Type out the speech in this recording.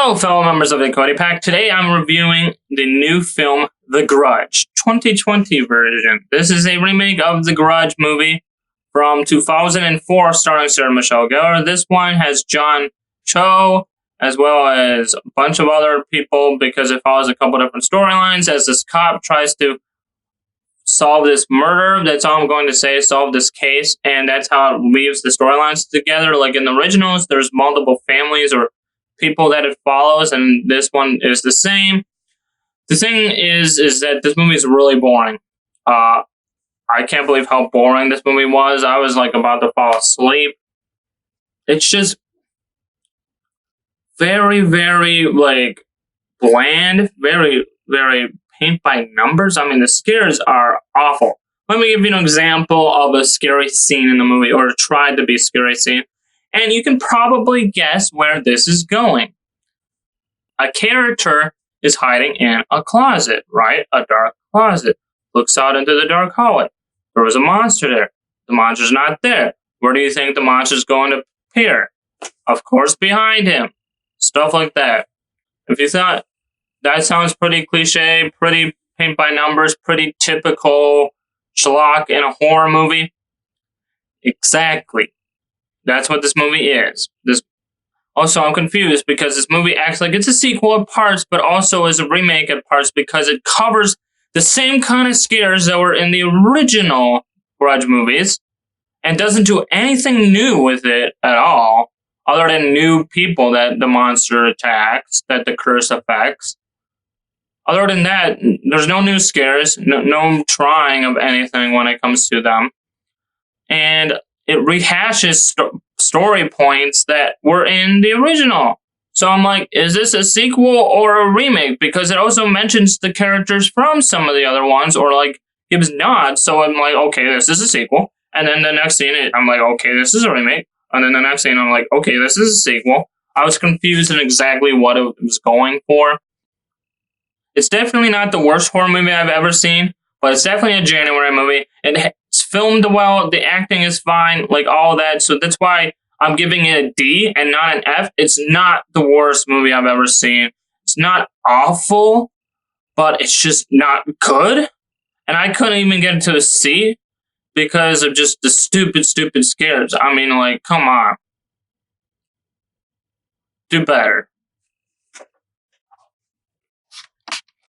Hello, fellow members of the Cody Pack. Today I'm reviewing the new film, The Grudge, 2020 version. This is a remake of the Grudge movie from 2004, starring Sarah Michelle Gellar. This one has John Cho, as well as a bunch of other people, because it follows a couple different storylines as this cop tries to solve this murder. That's all I'm going to say, solve this case, and that's how it weaves the storylines together. Like in the originals, there's multiple families or people that it follows, and this one is the same. The thing is that this movie is really boring. I can't believe how boring this movie was. I was like about to fall asleep. It's just very, very like bland, very, very paint by numbers. I mean, the scares are awful. Let me give you an example of a scary scene in the movie, or tried to be a scary scene. And you can probably guess where this is going. A character is hiding in a closet, right? A dark closet. Looks out into the dark hallway. There was a monster there. The monster's not there. Where do you think the monster's going to appear? Of course, behind him. Stuff like that. If you thought that sounds pretty cliche, pretty paint by numbers, pretty typical schlock in a horror movie, exactly. That's what this movie is. Also, I'm confused because this movie acts like it's a sequel at parts, but also is a remake at parts because it covers the same kind of scares that were in the original Grudge movies and doesn't do anything new with it at all, other than new people that the monster attacks, that the curse affects. Other than that, there's no new scares, no trying of anything when it comes to them. And it rehashes story points that were in the original. So I'm like, is this a sequel or a remake? Because it also mentions the characters from some of the other ones, or like gives nods. So I'm like, okay, this is a sequel. And then the next scene, I'm like, okay, this is a remake. And then the next scene, I'm like, okay, this is a sequel. I was confused in exactly what it was going for. It's definitely not the worst horror movie I've ever seen, but it's definitely a January movie. It's filmed well, the acting is fine, like all that. So that's why I'm giving it a D and not an F. It's not the worst movie I've ever seen. It's not awful, but it's just not good. And I couldn't even get to a C because of just the stupid scares. I mean, like, come on. Do better.